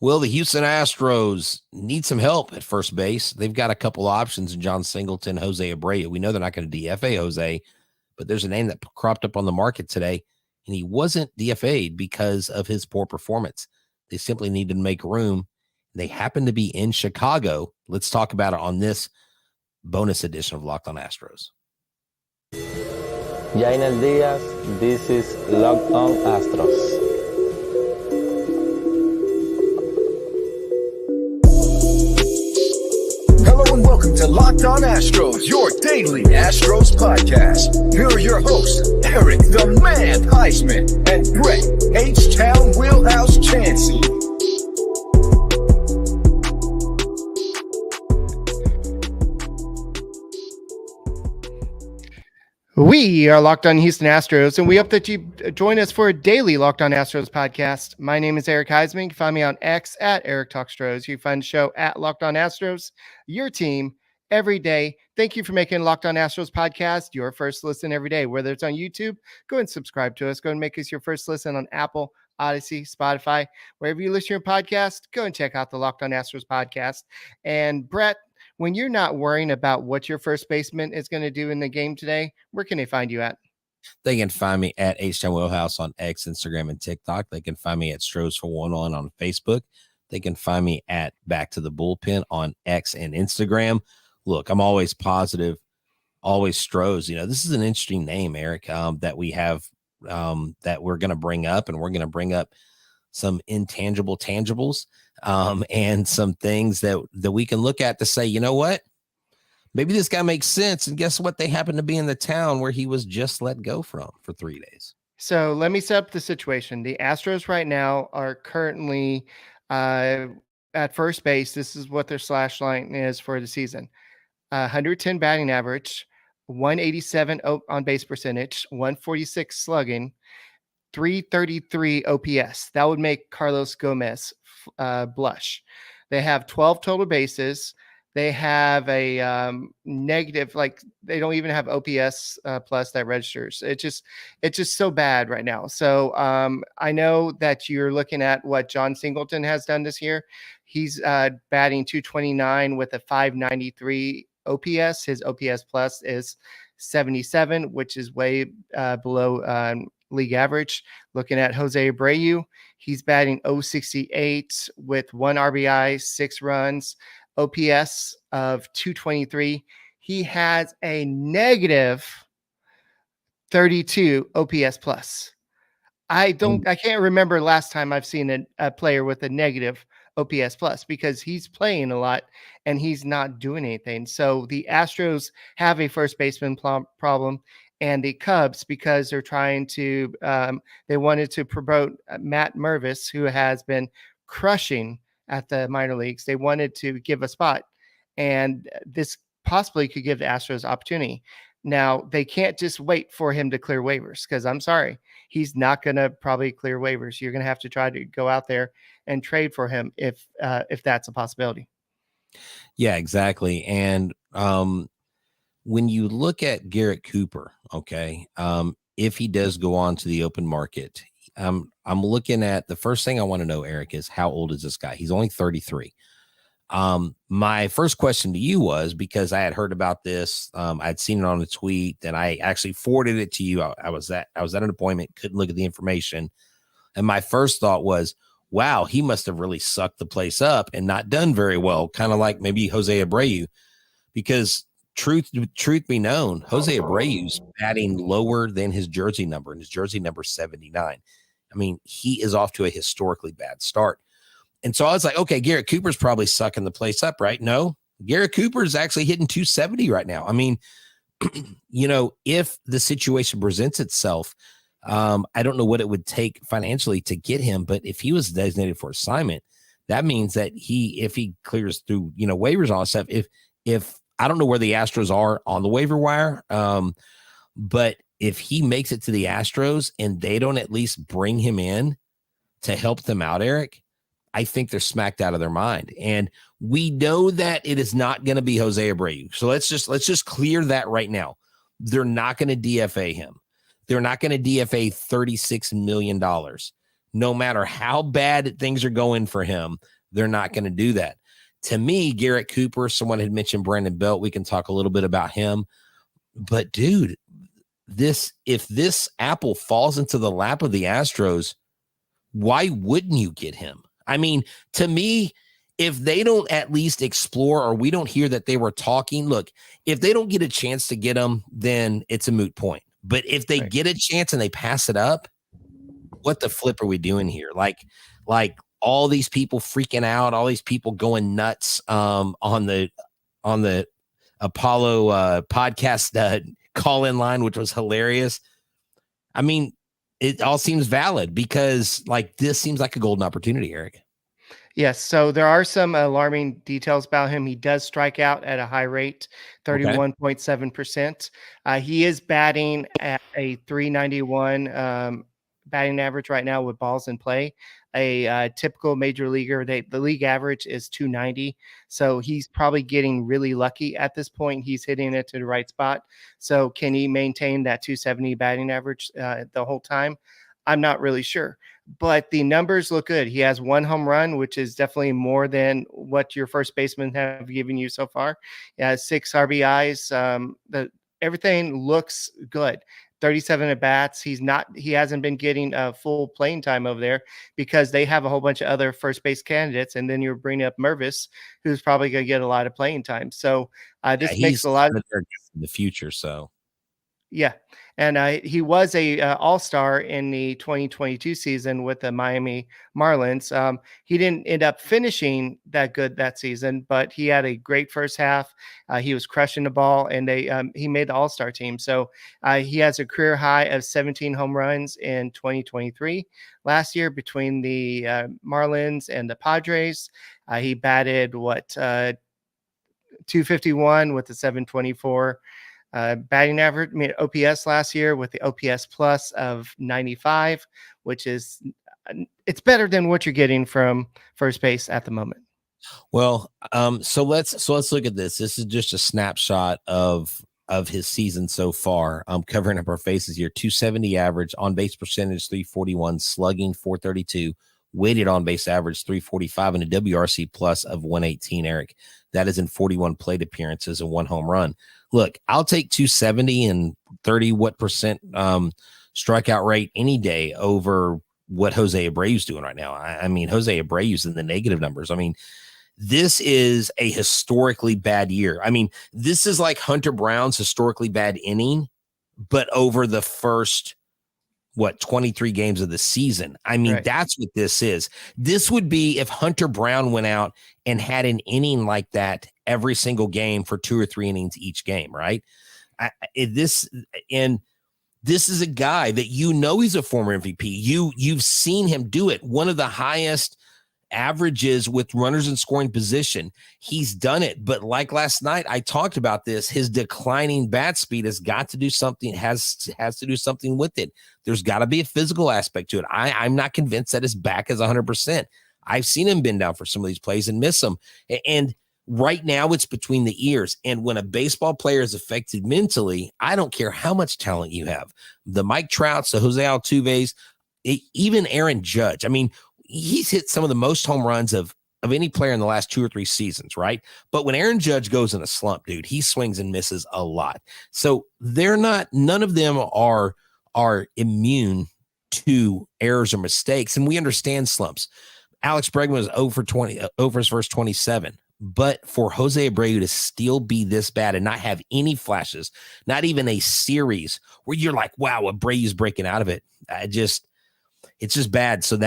Well, the Houston Astros need some help at first base. They've got a couple options in John Singleton, Jose Abreu. We know they're not going to DFA Jose, but there's a name that cropped up on the market today, and he wasn't DFA'd because of his poor performance. They simply needed to make room. They happen to be in Chicago. Let's talk about it on this bonus edition of Locked On Astros. Yainer Diaz, this is Locked On Astros. Welcome to Locked On Astros, your daily Astros podcast. Here are your hosts, Eric the Man Huysman and Brett H-Town Wheelhouse Chancey. We are Locked On Houston Astros, and we hope that you join us for a daily Locked On Astros podcast. My name is Eric Huysman. You can find me on X at Eric Talkstros. You can find the show at Locked On Astros, your team every day. Thank you for making Locked On Astros podcast your first listen every day. Whether it's on YouTube, go and subscribe to us. Go and make us your first listen on Apple, Odyssey, Spotify. Wherever you listen to your podcast, go and check out the Locked On Astros podcast. And Brett, when you're not worrying about what your first baseman is going to do in the game today, where can they find you at? They can find me at H-Town Wheelhouse on X, Instagram, and TikTok. They can find me at Stros for One on Facebook. They can find me at Back to the Bullpen on X and Instagram. Look, I'm always positive, always Stros. You know, this is an interesting name, Eric, that we have that we're going to bring up, and we're going to bring up some intangible tangibles and some things that we can look at to say, you know what, maybe this guy makes sense. And guess what? They happen to be in the town where he was just let go from for 3 days. So let me set up the situation. The Astros right now are currently at first base. This is what their slash line is for the season. 110 batting average, 187 on base percentage, 146 slugging, 333 OPS. That would make Carlos Gomez blush. They have 12 total bases. They have a negative, like they don't even have OPS plus that registers. It's just so bad right now. So I know that you're looking at what John Singleton has done this year. He's batting 229 with a 593 OPS. His OPS plus is 77, which is way below league average. Looking at Jose Abreu, he's batting 068 with 1 RBI, 6 runs, OPS of 223. He has a negative 32 OPS plus. I can't remember last time I've seen a player with a negative OPS plus, because he's playing a lot and he's not doing anything. So the Astros have a first baseman problem, and the Cubs, because they're trying to, they wanted to promote Matt Mervis, who has been crushing at the minor leagues. They wanted to give a spot, and this possibly could give the Astros opportunity. Now, they can't just wait for him to clear waivers, because I'm sorry, he's not going to probably clear waivers. You're going to have to try to go out there and trade for him if that's a possibility. Yeah, exactly. And when you look at Garrett Cooper, okay, if he does go on to the open market, I'm looking at the first thing I want to know, Eric, is how old is this guy? He's only 33. My first question to you was, because I had heard about this, I'd seen it on a tweet, and I actually forwarded it to you. I was at an appointment, couldn't look at the information. And my first thought was, wow, he must have really sucked the place up and not done very well. Kind of like maybe Jose Abreu, because truth be known, Jose Abreu's batting lower than his jersey number, and his jersey number 79. I mean, he is off to a historically bad start. And so I was like, okay, Garrett Cooper's probably sucking the place up, right? No, Garrett Cooper is actually hitting 270 right now. I mean, you know, if the situation presents itself, I don't know what it would take financially to get him, but if he was designated for assignment, that means that if he clears through, you know, waivers and all that stuff, if I don't know where the Astros are on the waiver wire, but if he makes it to the Astros and they don't at least bring him in to help them out, Eric, I think they're smacked out of their mind. And we know that it is not going to be Jose Abreu. So let's just clear that right now. They're not going to DFA him. They're not going to DFA $36 million. No matter how bad things are going for him, they're not going to do that. To me, Garrett Cooper, someone had mentioned Brandon Belt. We can talk a little bit about him. But, dude, if this apple falls into the lap of the Astros, why wouldn't you get him? I mean, to me, if they don't at least explore, or we don't hear that they were talking, look, if they don't get a chance to get him, then it's a moot point. But if they get a chance and they pass it up, what the flip are we doing here? Like all these people freaking out, all these people going nuts on the Apollo podcast call-in line, which was hilarious. I mean, it all seems valid because this seems like a golden opportunity, Eric. Yes. So there are some alarming details about him. He does strike out at a high rate, 31.7%. He is batting at a 391 batting average right now with balls in play. A typical major leaguer, the league average is 290. So he's probably getting really lucky at this point. He's hitting it to the right spot. So can he maintain that 270 batting average the whole time? I'm not really sure, but the numbers look good. He has 1 home run, which is definitely more than what your first baseman have given you so far. He has 6 RBIs. Everything looks good. 37 at bats. He hasn't been getting full playing time over there because they have a whole bunch of other first base candidates. And then you're bringing up Mervis, who's probably going to get a lot of playing time. So this makes a lot of in the future. So yeah. And he was a all-star in the 2022 season with the Miami Marlins. He didn't end up finishing that good that season, but he had a great first half. He was crushing the ball, and he made the all-star team. So he has a career high of 17 home runs in 2023. Last year between the Marlins and the Padres, he batted 251 with the 724 batting average. OPS last year with the OPS plus of 95, which is it's better than what you're getting from first base at the moment. Well, so let's look at this. This is just a snapshot of his season so far. I'm covering up our faces here. 270 average, on base percentage 341, slugging 432, weighted on base average 345, and a WRC plus of 118. Eric, that is in 41 plate appearances and 1 home run. Look, I'll take 270 and 30 percent strikeout rate any day over what Jose Abreu's doing right now. I mean, Jose Abreu's in the negative numbers. I mean, this is a historically bad year. I mean, this is like Hunter Brown's historically bad inning, but over the first 23 games of the season. I mean, right. That's what this is. This would be if Hunter Brown went out and had an inning like that every single game for 2 or 3 innings each game, right? This is a guy that he's a former MVP. You've seen him do it. One of the highest averages with runners in scoring position. He's done it. But like last night, I talked about this. His declining bat speed has got to do something, has to do something with it. There's got to be a physical aspect to it. I'm not convinced that his back is 100%. I've seen him bend down for some of these plays and miss them. And right now it's between the ears. And when a baseball player is affected mentally, I don't care how much talent you have. The Mike Trouts, the Jose Altuves, even Aaron Judge. I mean, he's hit some of the most home runs of any player in the last 2 or 3 seasons, right? But when Aaron Judge goes in a slump, dude, he swings and misses a lot. So none of them are immune to errors or mistakes. And we understand slumps. Alex Bregman was over his first 27. But for Jose Abreu to still be this bad and not have any flashes, not even a series where you're like, wow, Abreu's breaking out of it. It's just bad. So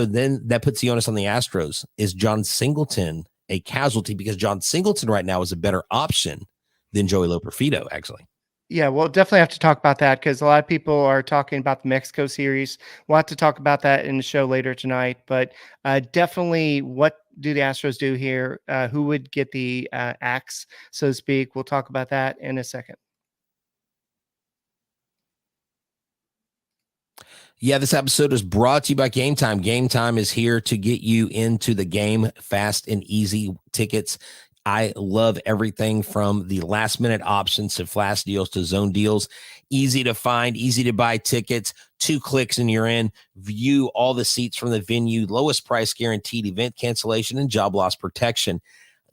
then that puts the onus on the Astros. Is John Singleton a casualty? Because John Singleton right now is a better option than Joey Loperfido, actually. Yeah, we'll definitely have to talk about that because a lot of people are talking about the Mexico series. We'll have to talk about that in the show later tonight. But definitely, what do the Astros do here? Who would get the axe, so to speak? We'll talk about that in a second. Yeah, this episode is brought to you by Game Time. Game Time is here to get you into the game fast and easy. Tickets I love everything from the last minute options to flash deals to zone deals. Easy to find, easy to buy tickets, 2 clicks and you're in. View all the seats from the venue, lowest price guaranteed, event cancellation, and job loss protection.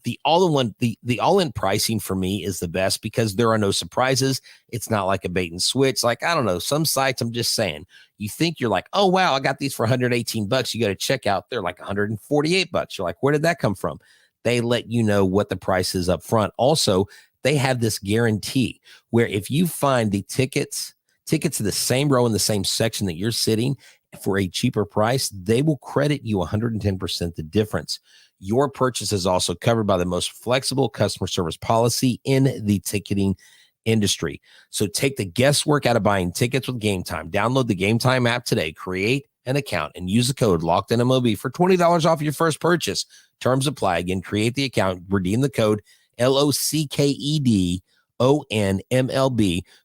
The all-in pricing for me is the best because there are no surprises. It's not like a bait and switch. Like, I don't know, some sites, I'm just saying, you think you're like, oh, wow, I got these for $118. You go to check out, they're like $148. You're like, where did that come from? They let you know what the price is up front. Also, they have this guarantee where if you find the tickets to the same row in the same section that you're sitting for a cheaper price, they will credit you 110% the difference. Your purchase is also covered by the most flexible customer service policy in the ticketing industry. So take the guesswork out of buying tickets with Game Time. Download the Game Time app today, create an account, and use the code LOCKEDONMLB for $20 off your first purchase. Terms apply. Again, create the account, redeem the code LOCKEDONMLB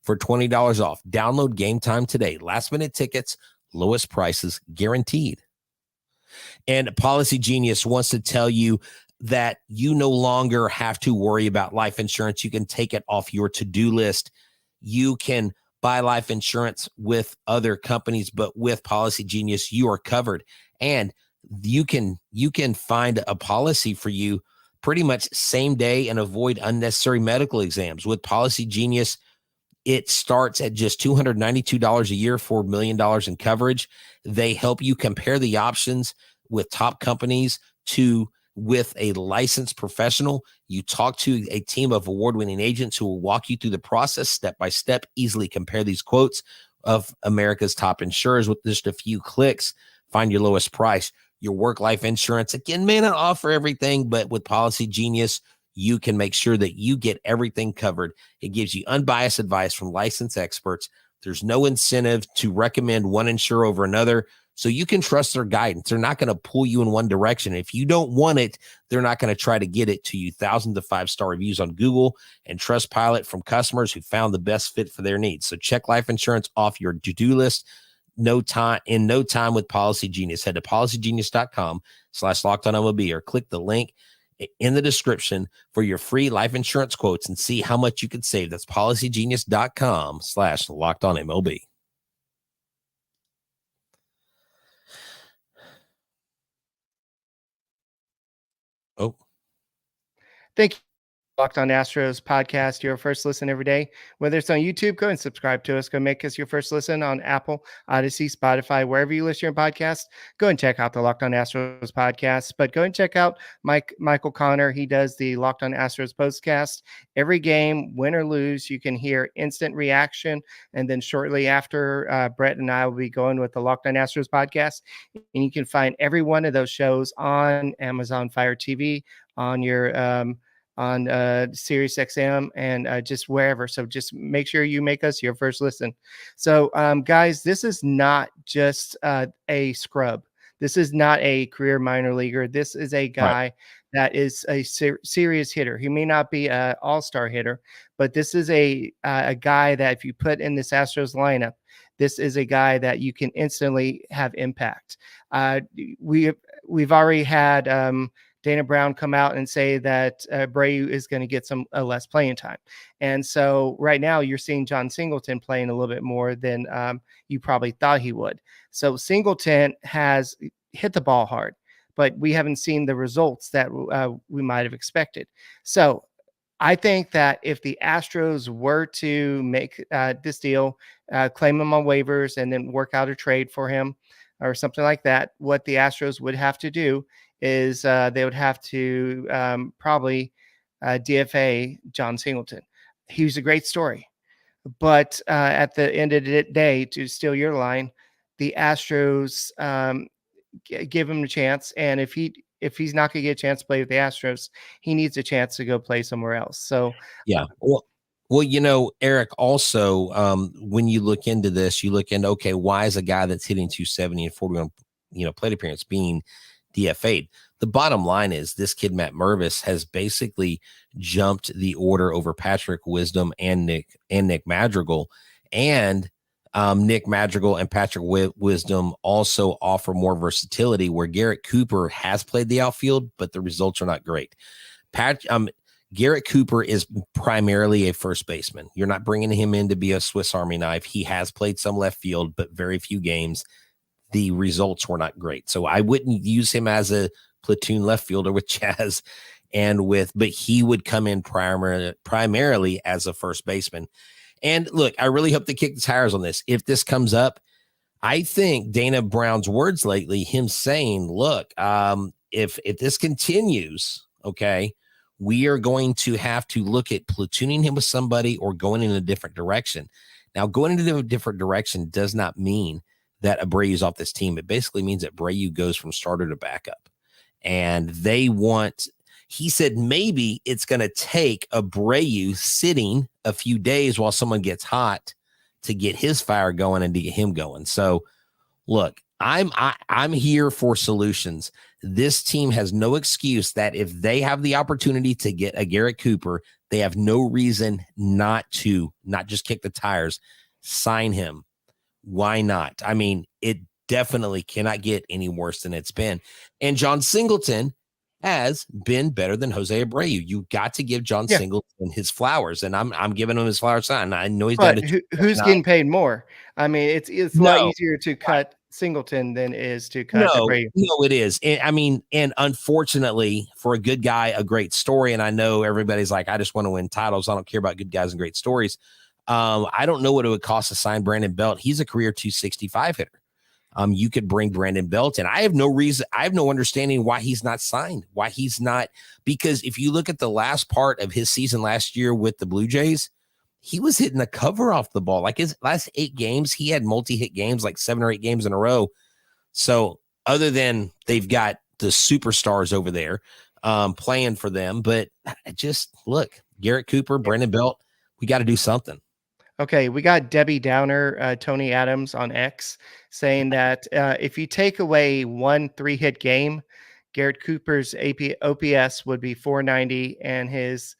for $20 off. Download Game Time today. Last minute tickets, lowest prices guaranteed. And Policy Genius wants to tell you that you no longer have to worry about life insurance. You can take it off your to-do list. You can buy life insurance with other companies, but with Policy Genius, you are covered. And you can find a policy for you pretty much same day and avoid unnecessary medical exams. With Policy Genius, it starts at just $292 a year for $1 million in coverage. They help you compare the options with top companies with a licensed professional. You talk to a team of award-winning agents who will walk you through the process step by step, easily compare these quotes of America's top insurers with just a few clicks. Find your lowest price. Your work-life insurance, again, may not offer everything, but with Policy Genius, you can make sure that you get everything covered. It gives you unbiased advice from licensed experts. There's no incentive to recommend one insurer over another, so you can trust their guidance. They're not going to pull you in one direction. If you don't want it, they're not going to try to get it to you. Thousands of 5-star reviews on Google and Trustpilot from customers who found the best fit for their needs. So check life insurance off your to-do list. No time with Policy Genius. Head to policygenius.com/LockedOnMLB or click the link in the description for your free life insurance quotes and see how much you could save. That's policygenius.com/LockedOnMLB. Oh, Thank you. Locked On Astros podcast, your first listen every day. Whether it's on YouTube, go and subscribe to us. Go make us your first listen on Apple, Odyssey, Spotify, wherever you listen to your podcast. Go and check out the Locked On Astros podcast. But go and check out Michael Connor. He does the Locked On Astros postcast. Every game, win or lose, you can hear instant reaction. And then shortly after, Brett and I will be going with the Locked On Astros podcast. And you can find every one of those shows on Amazon Fire TV, on your on Sirius XM, and just wherever. So just make sure you make us your first listen. So guys, this is not just a scrub. This is not a career minor leaguer. This is a guy that is a serious hitter. He may not be an all-star hitter, but this is a guy that if you put in this Astros lineup, this is a guy that you can instantly have impact. We've already had Dana Brown come out and say that Abreu is going to get some less playing time. And so right now you're seeing John Singleton playing a little bit more than you probably thought he would. So Singleton has hit the ball hard, but we haven't seen the results that we might have expected. So I think that if the Astros were to make this deal, claim him on waivers and then work out a trade for him or something like that, what the Astros would have to do is they would have to probably DFA John Singleton. He was a great story. But at the end of the day, to steal your line, the Astros give him a chance. And if he's not going to get a chance to play with the Astros, he needs a chance to go play somewhere else. So, yeah. Well, you know, Eric, also, when you look into this, you look into, okay, why is a guy that's hitting 270 and 41, plate appearance being DFA'd? The bottom line is this kid, Matt Mervis, has basically jumped the order over Patrick Wisdom and Nick Madrigal. And Nick Madrigal and Patrick Wisdom also offer more versatility, where Garrett Cooper has played the outfield, but the results are not great. Garrett Cooper is primarily a first baseman. You're not bringing him in to be a Swiss Army knife. He has played some left field, but very few games. The results were not great. So I wouldn't use him as a platoon left fielder with Chaz but he would come in primarily as a first baseman. And look, I really hope they kick the tires on this. If this comes up, I think Dana Brown's words lately, him saying, look, if this continues, okay, we are going to have to look at platooning him with somebody or going in a different direction. Now, going into a different direction does not mean that Abreu's off this team. It basically means that Abreu goes from starter to backup. And he said maybe it's going to take Abreu sitting a few days while someone gets hot to get his fire going and to get him going. So, look, I'm here for solutions. This team has no excuse that if they have the opportunity to get a Garrett Cooper, they have no reason not just kick the tires, sign him. Why not? I mean, it definitely cannot get any worse than it's been. And John Singleton has been better than Jose Abreu. You got to give John Singleton his flowers, and I'm giving him his flowers. And I know he's but who's getting paid more? I mean, it's a lot easier to cut Singleton than it is to cut Abreu. No, it is. And unfortunately, for a good guy, a great story. And I know everybody's like, I just want to win titles. I don't care about good guys and great stories. I don't know what it would cost to sign Brandon Belt. He's a career 265 hitter. You could bring Brandon Belt, and I have no understanding why he's not signed, because if you look at the last part of his season last year with the Blue Jays, he was hitting the cover off the ball. Like his last 8 games, he had multi-hit games, like 7 or 8 games in a row. So other than they've got the superstars over there playing for them, but just look, Garrett Cooper, Brandon Belt, we got to do something. Okay, we got Debbie Downer, Tony Adams on X, saying that if you take away 1 3-hit game, Garrett Cooper's OPS would be 490 and his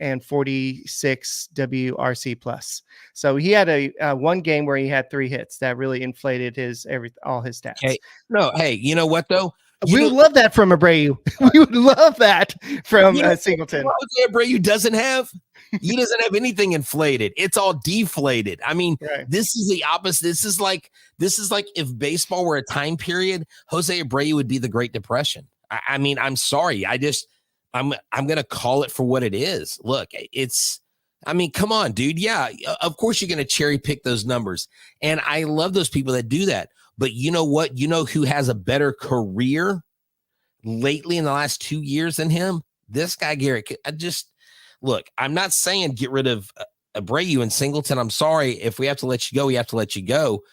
and 46 WRC plus. So he had a 1 game where he had 3 hits that really inflated all his stats. Okay. No, hey, you know what though? We would love that from Abreu. We would love that from Singleton. Jose Abreu doesn't have. He doesn't have anything inflated. It's all deflated. I mean, This is the opposite. This is like if baseball were a time period, Jose Abreu would be the Great Depression. I mean, I'm sorry. I'm going to call it for what it is. Look, come on, dude. Yeah, of course you're going to cherry pick those numbers. And I love those people that do that. But you know what? You know who has a better career lately in the last 2 years than him? This guy, Garrett. Look, I'm not saying get rid of Abreu and Singleton. I'm sorry. If we have to let you go, we have to let you go.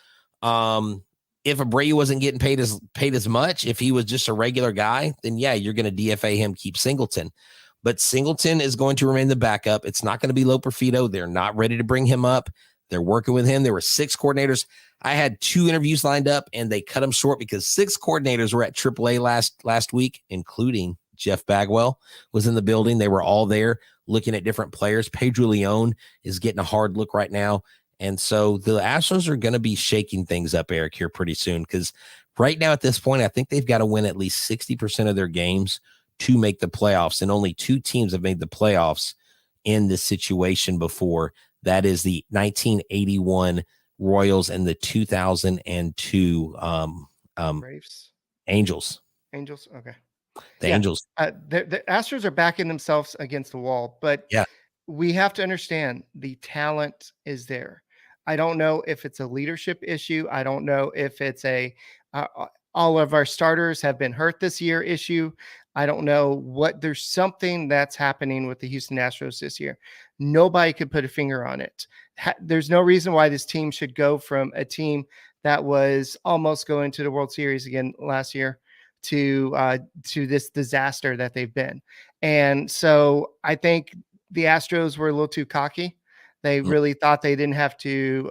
If Abreu wasn't getting paid as much, if he was just a regular guy, then yeah, you're going to DFA him, keep Singleton. But Singleton is going to remain the backup. It's not going to be Lo Perfito. They're not ready to bring him up. They're working with him. There were 6 coordinators. I had 2 interviews lined up, and they cut them short because 6 coordinators were at AAA last week, including Jeff Bagwell was in the building. They were all there looking at different players. Pedro Leon is getting a hard look right now. And so the Astros are going to be shaking things up, Eric, here pretty soon, because right now at this point, I think they've got to win at least 60% of their games to make the playoffs. And only 2 teams have made the playoffs in this situation before. That is the 1981 Royals and the 2002 Braves. Angels. Okay. The Angels. The Astros are backing themselves against the wall, but we have to understand the talent is there. I don't know if it's a leadership issue. I don't know if it's all of our starters have been hurt this year issue. I don't know there's something that's happening with the Houston Astros this year. Nobody could put a finger on it. There's no reason why this team should go from a team that was almost going to the World Series again last year to this disaster that they've been. And so I think the Astros were a little too cocky. They really thought they didn't have to,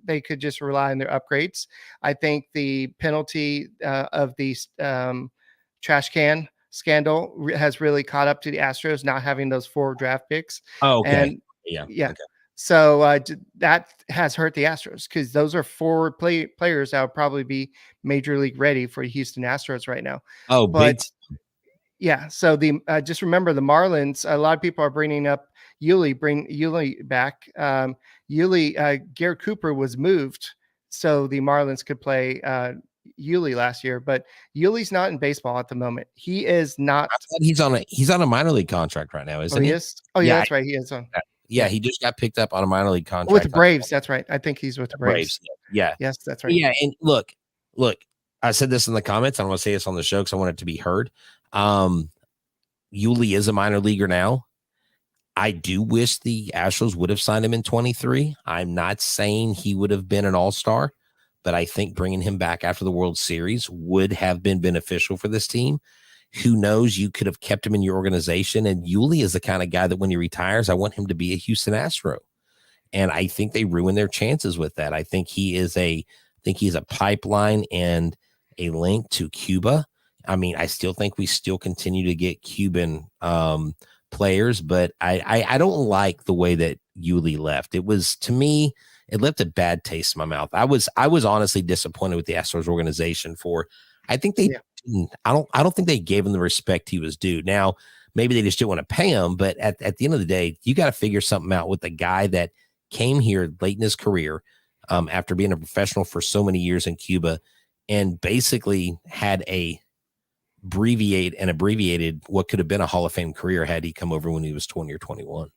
they could just rely on their upgrades. I think the penalty of the trash can scandal has really caught up to the Astros not having those 4 draft picks. Oh, okay. And yeah. Okay. So that has hurt the Astros because those are 4 players that would probably be major league ready for the Houston Astros right now. Oh, but Yeah. So just remember the Marlins. A lot of people are bringing up Yuli. Bring Yuli back. Garrett Cooper was moved so the Marlins could play Yuli last year, but Yuli's not in baseball at the moment. He is not. I thought he's on a minor league contract right now, isn't he? He is. Oh yeah, that's right. He is on. Yeah, he just got picked up on a minor league contract with the Braves. That's right. I think he's with the Braves. Yeah. Yes, that's right. Yeah, and look. I said this in the comments. I don't want to say this on the show because I want it to be heard. Yuli is a minor leaguer now. I do wish the Astros would have signed him in 23. I'm not saying he would have been an all-star, but I think bringing him back after the World Series would have been beneficial for this team. Who knows? You could have kept him in your organization. And Yuli is the kind of guy that when he retires, I want him to be a Houston Astro. And I think they ruined their chances with that. I think he's a pipeline and a link to Cuba. I mean, I still think we still continue to get Cuban players, but I don't like the way that Yuli left. It was, to me, it left a bad taste in my mouth. I was honestly disappointed with the Astros organization for, I think they didn't, I don't think they gave him the respect he was due. Now, maybe they just didn't want to pay him, but at the end of the day, you got to figure something out with the guy that came here late in his career after being a professional for so many years in Cuba and basically had abbreviated what could have been a Hall of Fame career had he come over when he was 20 or 21.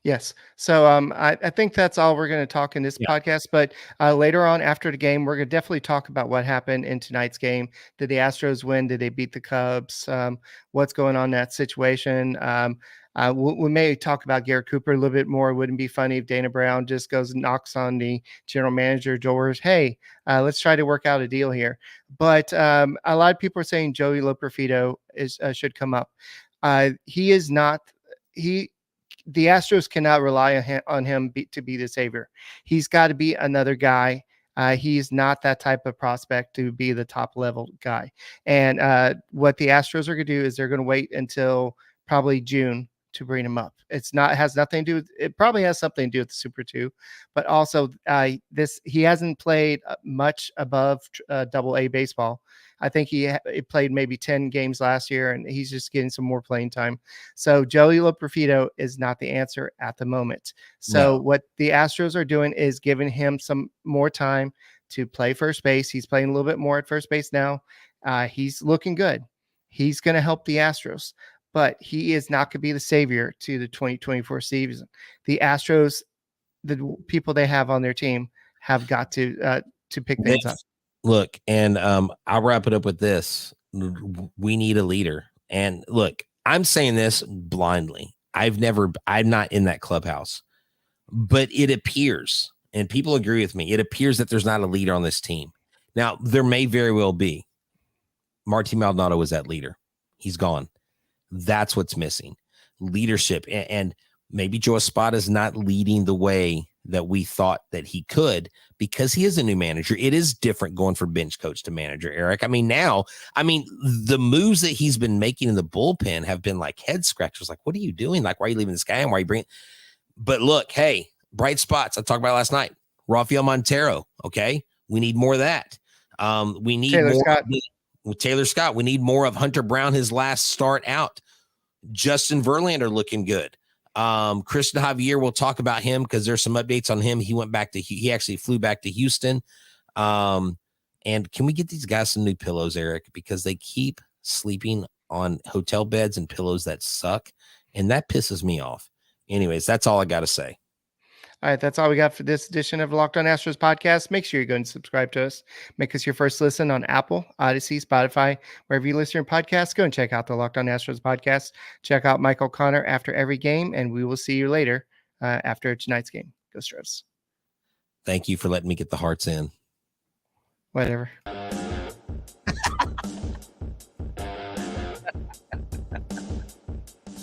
Yes. So I think that's all we're going to talk in this podcast. But later on after the game, we're going to definitely talk about what happened in tonight's game. Did the Astros win? Did they beat the Cubs? What's going on in that situation? We may talk about Garrett Cooper a little bit more. It wouldn't be funny if Dana Brown just goes and knocks on the general manager doors. Hey, let's try to work out a deal here. But a lot of people are saying Joey Loperfido should come up. He is not. The Astros cannot rely on him to be the savior. He's got to be another guy. He's not that type of prospect to be the top level guy. And what the Astros are going to do is they're going to wait until probably June to bring him up. It has nothing to do with, it probably has something to do with the Super 2, but also he hasn't played much above AA baseball. I think he played maybe 10 games last year, and he's just getting some more playing time. So Joey Loperfido is not the answer at the moment. So what the Astros are doing is giving him some more time to play first base. He's playing a little bit more at first base now. He's looking good. He's going to help the Astros, but he is not going to be the savior to the 2024 season. The Astros, the people they have on their team, have got to pick things up. Look, and I'll wrap it up with this. We need a leader. And look, I'm saying this blindly. I'm not in that clubhouse, but it appears, and people agree with me, it appears that there's not a leader on this team. Now, there may very well be. Martin Maldonado was that leader. He's gone. That's what's missing. Leadership. And maybe Joe Espada is not leading the way that we thought that he could because he is a new manager. It is different going from bench coach to manager, Eric. the moves that he's been making in the bullpen have been like head scratchers. Like, what are you doing? Like, why are you leaving this guy? And why are you bringing? But look, hey, bright spots. I talked about last night. Rafael Montero. Okay. We need more of that. We need Taylor more Scott. With Taylor Scott. We need more of Hunter Brown, his last start out. Justin Verlander looking good. Christian Javier, we'll talk about him because there's some updates on him. He actually flew back to Houston. And can we get these guys some new pillows, Eric? Because they keep sleeping on hotel beds and pillows that suck. And that pisses me off. Anyways, that's all I got to say. All right, that's all we got for this edition of Locked On Astros podcast. Make sure you go and subscribe to us. Make us your first listen on Apple, Odyssey, Spotify, wherever you listen to your podcasts. Go and check out the Locked On Astros podcast. Check out Michael Connor after every game, and we will see you later after tonight's game. Go Astros. Thank you for letting me get the hearts in. Whatever.